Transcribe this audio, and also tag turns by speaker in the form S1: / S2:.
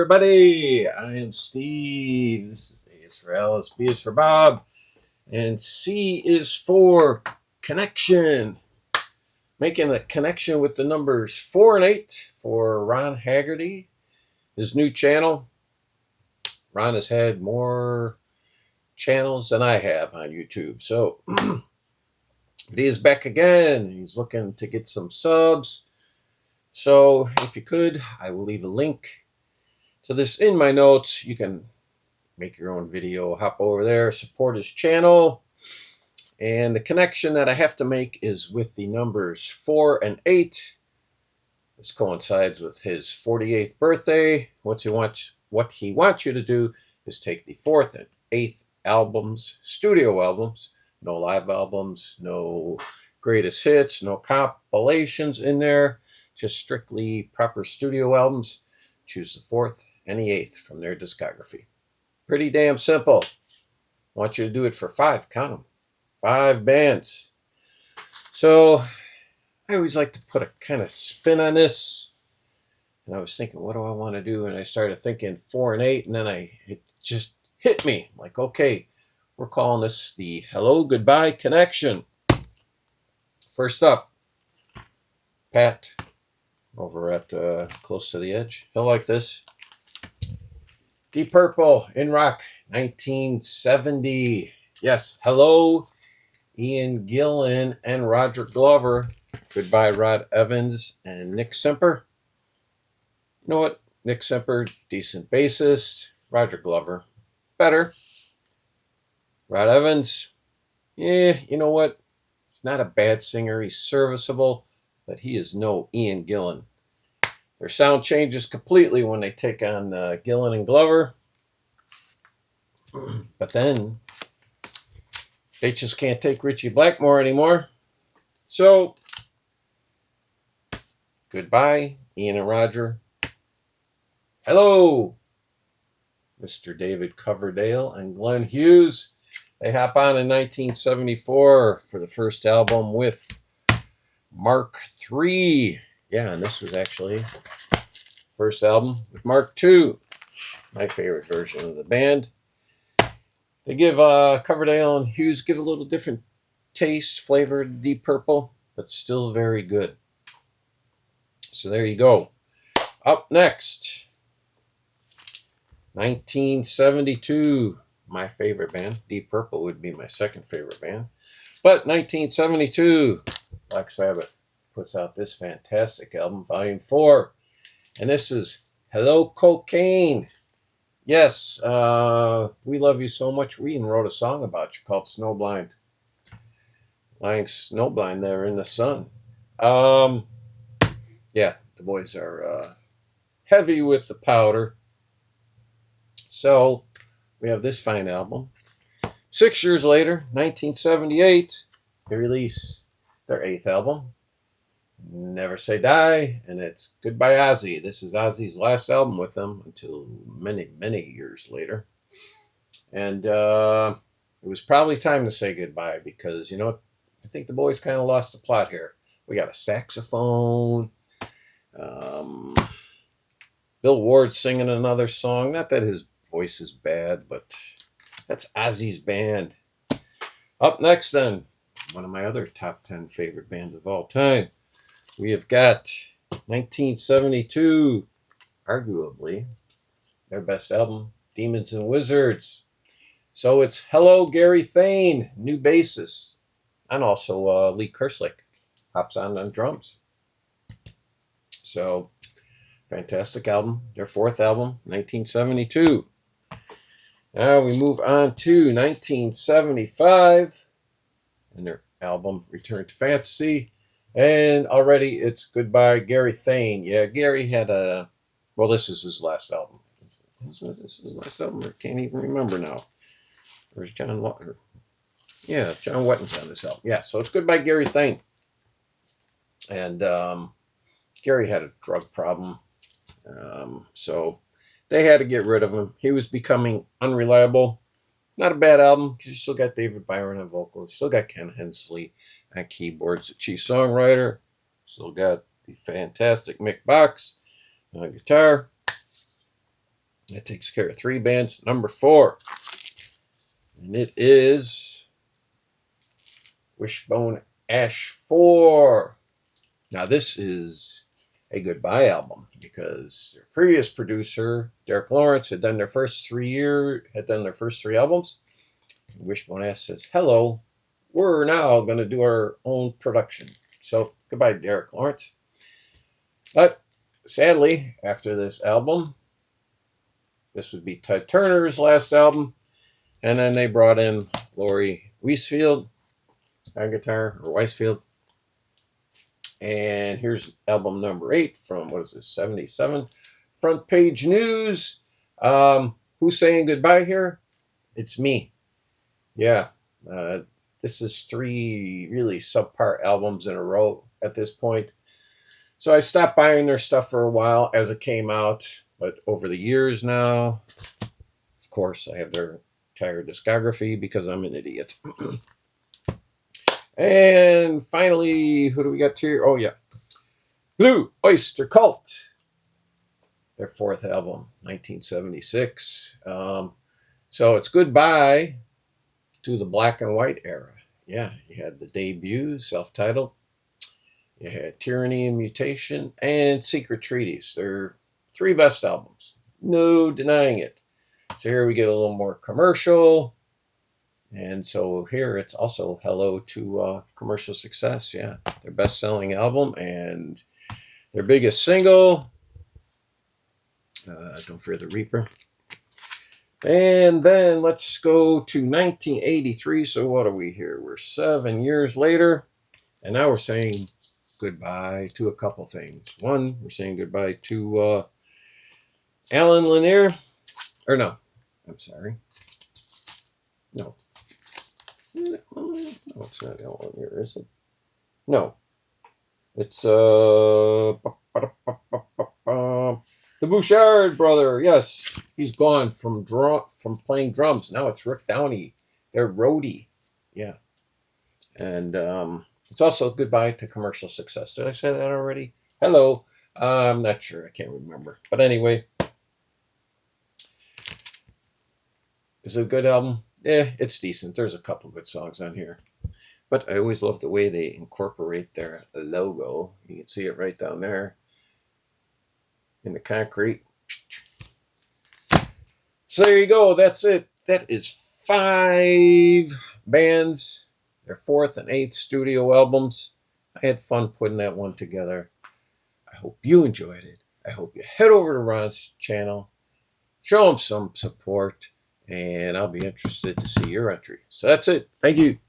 S1: everybody. I am Steve. This is A is for Alice, B is for Bob, and C is for connection. Making a connection with the numbers 4 and 8 for Ron Haggerty. His new channel. Ron has had more channels than I have on YouTube. So he is back again. He's looking to get some subs. So if you could, I will leave a link to this in my notes. You can make your own video, hop over there, support his channel. And the connection that I have to make is with the numbers 4 and 8. This coincides with his 48th birthday. What he wants you to do is take the 4th and 8th albums, studio albums, no live albums, no greatest hits, no compilations in there, just strictly proper studio albums. Choose the 4th and the 8th from their discography. Pretty damn simple. I want you to do it for 5, count them, 5 bands. So I always like to put a kind of spin on this. And I was thinking, what do I want to do? And I started thinking 4 and 8, and then it just hit me. Like, okay, we're calling this the Hello Goodbye Connection. First up, Pat over at Close to the Edge. He'll like this. Deep Purple in Rock, 1970. Yes, hello, Ian Gillan and Roger Glover. Goodbye, Rod Evans and Nick Semper. You know what? Nick Semper, decent bassist. Roger Glover, better. Rod Evans, yeah, you know what? He's not a bad singer. He's serviceable, but he is no Ian Gillan. Their sound changes completely when they take on Gillan and Glover. But then they just can't take Richie Blackmore anymore. So, goodbye, Ian and Roger. Hello, Mr. David Coverdale and Glenn Hughes. They hop on in 1974 for the first album with Mark III. Yeah, and this was actually first album with Mark II, my favorite version of the band. They give Coverdale and Hughes give a little different taste, flavor to Deep Purple, but still very good. So there you go. Up next, 1972, my favorite band. Deep Purple would be my second favorite band. But 1972, Black Sabbath puts out this fantastic album, Volume 4. And this is Hello Cocaine. Yes, we love you so much. We even wrote a song about you called Snowblind. Lying snowblind there in the sun. Yeah, the boys are heavy with the powder. So we have this fine album. 6 years later, 1978, they release their 8th album, Never Say Die, and it's Goodbye Ozzy. This is Ozzy's last album with them until many, many years later. And it was probably time to say goodbye because, you know, I think the boys kind of lost the plot here. We got a saxophone. Bill Ward singing another song. Not that his voice is bad, but that's Ozzy's band. Up next, then, one of my other top 10 favorite bands of all time. We have got 1972, arguably their best album, Demons and Wizards. So it's Hello Gary Thane, new bassist, and also Lee Kerslick hops on drums. So fantastic album, their 4th album, 1972. Now we move on to 1975 and their album Return to Fantasy. And already it's Goodbye Gary Thane. Yeah, Gary had this is his last album. This is his last album. I can't even remember now. Where's John Wetton? Yeah, John Wetton's on this album. Yeah, so it's Goodbye Gary Thane. And Gary had a drug problem. So they had to get rid of him. He was becoming unreliable. Not a bad album because you still got David Byron on vocals. You still got Ken Hensley on keyboards, the chief songwriter. Still got the fantastic Mick Box on guitar. That takes care of 3 bands. Number 4. And it is Wishbone Ash 4. Now this is a goodbye album because their previous producer, Derek Lawrence, had done their first 3 albums. And Wishbone Ash says, hello, we're now going to do our own production. So goodbye, Derek Lawrence. But sadly, after this album, this would be Ted Turner's last album. And then they brought in Laurie Weisfield on guitar, or Weisfield. And here's album number 8 from, what is this, 77. Front Page News. Who's saying goodbye here? It's me. Yeah. This is 3 really subpar albums in a row at this point. So I stopped buying their stuff for a while as it came out. But over the years now, of course, I have their entire discography because I'm an idiot. And finally, who do we got here? Oh, yeah. Blue Oyster Cult. Their 4th album, 1976. So it's goodbye to the black and white era. Yeah, you had the debut, self-titled. You had Tyranny and Mutation and Secret Treaties. Their 3 best albums. No denying it. So here we get a little more commercial. And so here it's also hello to commercial success. Yeah, their best-selling album and their biggest single, Don't Fear the Reaper. And then let's go to 1983. So what are we here? We're 7 years later. And now we're saying goodbye to a couple things. One, we're saying goodbye to Alan Lanier. Or no, I'm sorry. No. No, it's not Alan Lanier, is it? No. It's the Bouchard brother. Yes, he's gone from playing drums. Now it's Rick Downey, their roadie. Yeah, and it's also goodbye to commercial success. Did I say that already? Hello. I'm not sure. I can't remember. But anyway, is it a good album? Yeah, it's decent. There's a couple good songs on here. But I always love the way they incorporate their logo. You can see it right down there in the concrete. So there you go. That's it. That is 5 bands, their 4th and 8th studio albums. I had fun putting that one together. I hope you enjoyed it. I hope you head over to Ron's channel, show him some support, and I'll be interested to see your entry. So that's it. Thank you.